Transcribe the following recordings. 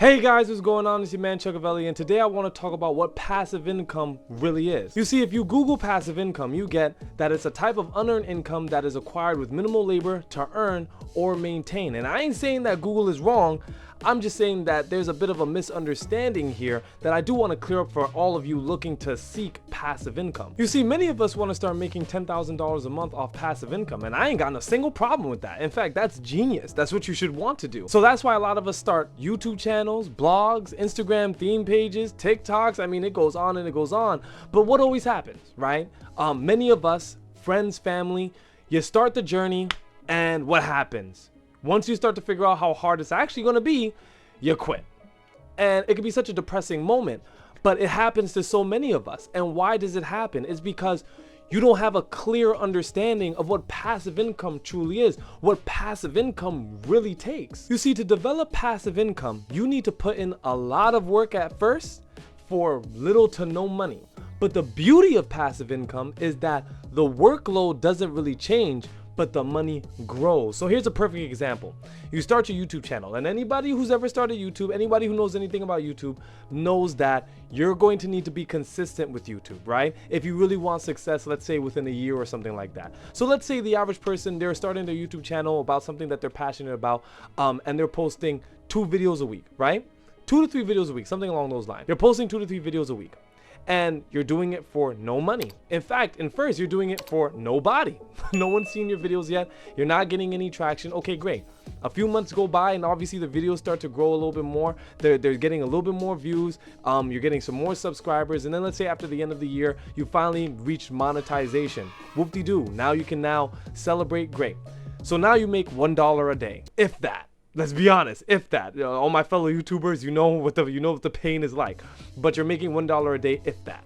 Hey guys, what's going on? It's your man Chuckavelli, and today I want to talk about what passive income really is. You see, if you Google passive income, you get that it's a type of unearned income that is acquired with minimal labor to earn or maintain. And I ain't saying that Google is wrong. I'm just saying that there's a bit of a misunderstanding here that I do want to clear up for all of you looking to seek passive income. You see, many of us want to start making $10,000 a month off passive income, and I ain't got a single problem with that. In fact, that's genius. That's what you should want to do. So that's why a lot of us start YouTube channels, blogs, Instagram theme pages, TikToks. I mean, it goes on and it goes on. But what always happens, right? Many of us, friends, family, you start the journey, and what happens? Once you start to figure out how hard it's actually going to be, you quit. And it can be such a depressing moment, but it happens to so many of us. And why does it happen? It's because you don't have a clear understanding of what passive income truly is, what passive income really takes. You see, to develop passive income, you need to put in a lot of work at first for little to no money. But the beauty of passive income is that the workload doesn't really change, but the money grows. So here's a perfect example. You start your YouTube channel, and anybody who's ever started YouTube, anybody who knows anything about YouTube knows that you're going to need to be consistent with YouTube, right? If you really want success, let's say within a year or something like that. So let's say the average person, they're starting their YouTube channel about something that they're passionate about, and they're posting 2 videos a week, right? 2 to 3 videos a week, something along those lines. You're posting 2 to 3 videos a week. And you're doing it for no money. In fact, in first, you're doing it for nobody. No one's seen your videos yet. You're not getting any traction. Okay, great. A few months go by, and obviously the videos start to grow a little bit more. They're getting a little bit more views. You're getting some more subscribers. And then let's say after the end of the year, you finally reach monetization. Whoop-de-doo. Now you can now celebrate. Great. So now you make $1 a day, if that. Let's be honest, if that. All my fellow YouTubers, you know what the pain is like. But you're making $1 a day, if that.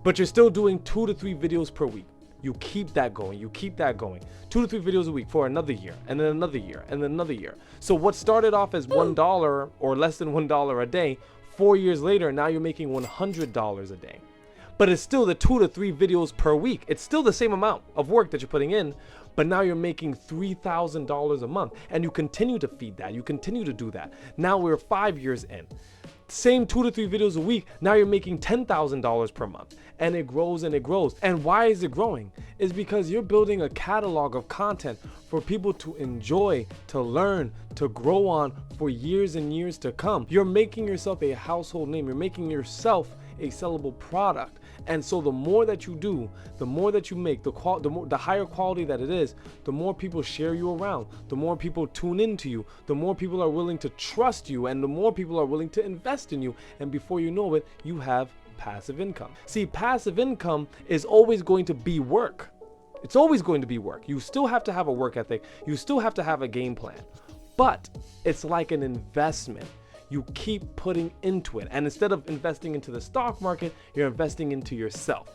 But you're still doing 2 to 3 videos per week. You keep that going. You keep that going. 2 to 3 videos a week for another year, and then another year, and then another year. So what started off as $1 or less than $1 a day, 4 years later, now you're making $100 a day. But it's still the 2 to 3 videos per week. It's still the same amount of work that you're putting in, but now you're making $3,000 a month, and you continue to feed that. You continue to do that. Now we're 5 years in. Same 2 to 3 videos a week. Now you're making $10,000 per month, and it grows and it grows. And why is it growing? It's because you're building a catalog of content for people to enjoy, to learn, to grow on for years and years to come. You're making yourself a household name. You're making yourself a sellable product. And so the more that you do, the more that you make, the higher quality that it is, the more people share you around, the more people tune into you, the more people are willing to trust you, and the more people are willing to invest in you. And before you know it, you have passive income. See, passive income is always going to be work. It's always going to be work. You still have to have a work ethic. You still have to have a game plan. But it's like an investment. You keep putting into it, and instead of investing into the stock market, you're investing into yourself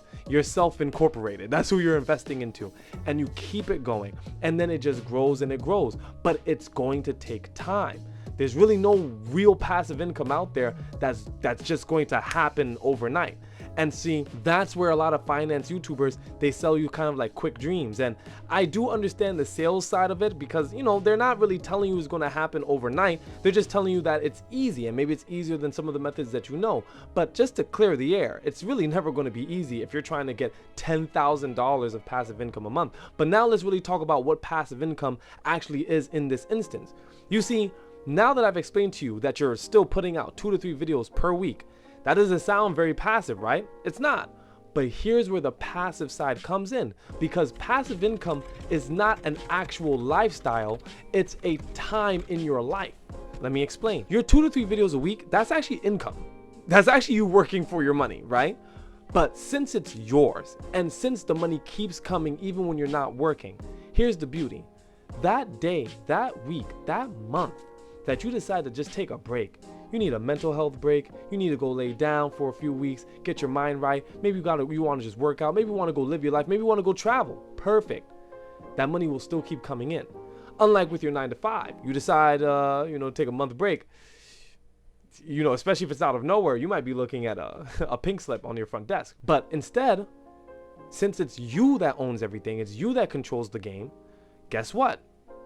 incorporated. That's who you're investing into, and you keep it going, and then it just grows and it grows. But it's going to take time. There's really no real passive income out there that's just going to happen overnight. And see, that's where a lot of finance YouTubers, they sell you kind of like quick dreams. And I do understand the sales side of it because, you know, they're not really telling you it's going to happen overnight. They're just telling you that it's easy, and maybe it's easier than some of the methods that you know. But just to clear the air, it's really never going to be easy if you're trying to get $10,000 of passive income a month. But now let's really talk about what passive income actually is in this instance. You see, now that I've explained to you that you're still putting out 2 to 3 videos per week, that doesn't sound very passive, right? It's not. But here's where the passive side comes in, because passive income is not an actual lifestyle. It's a time in your life. Let me explain. Your 2 to 3 videos a week, that's actually income. That's actually you working for your money, right? But since it's yours, and since the money keeps coming even when you're not working, here's the beauty. That day, that week, that month that you decide to just take a break, you need a mental health break. You need to go lay down for a few weeks, get your mind right. Maybe you want to just work out. Maybe you want to go live your life. Maybe you want to go travel. Perfect. That money will still keep coming in. Unlike with your 9 to 5, you decide, take a month break. Especially if it's out of nowhere, you might be looking at a pink slip on your front desk. But instead, since it's you that owns everything, it's you that controls the game, guess what?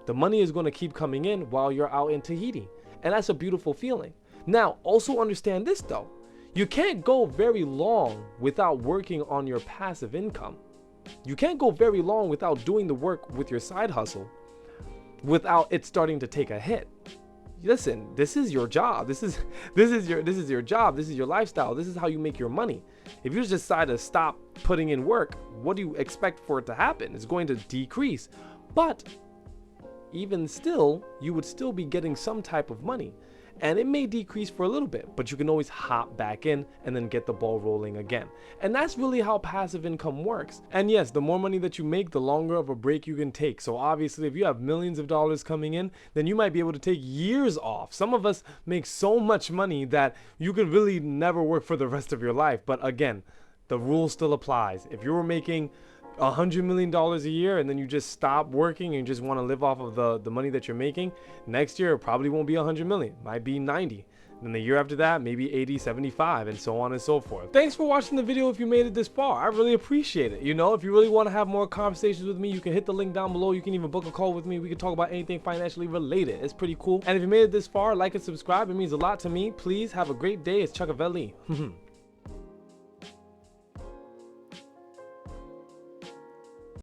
The money is going to keep coming in while you're out in Tahiti. And that's a beautiful feeling. Now, also understand this though. You can't go very long without working on your passive income. You can't go very long without doing the work with your side hustle without it starting to take a hit. Listen, this is your job. This is your job. This is your lifestyle. This is how you make your money. If you just decide to stop putting in work, what do you expect for it to happen? It's going to decrease. But even still, you would still be getting some type of money. And it may decrease for a little bit, but you can always hop back in and then get the ball rolling again. And that's really how passive income works. And yes, the more money that you make, the longer of a break you can take. So obviously, if you have millions of dollars coming in, then you might be able to take years off. Some of us make so much money that you could really never work for the rest of your life. But again, the rule still applies. If you were making $100 million a year and then you just stop working and you just want to live off of the money that you're making, next year it probably won't be 100 million, might be 90. Then the year after that, maybe 80, 75, and so on and so forth. Thanks for watching the video if you made it this far. I really appreciate it. You know, if you really want to have more conversations with me, you can hit the link down below. You can even book a call with me. We can talk about anything financially related. It's pretty cool. And if you made it this far, like and subscribe. It means a lot to me. Please have a great day. It's Chuck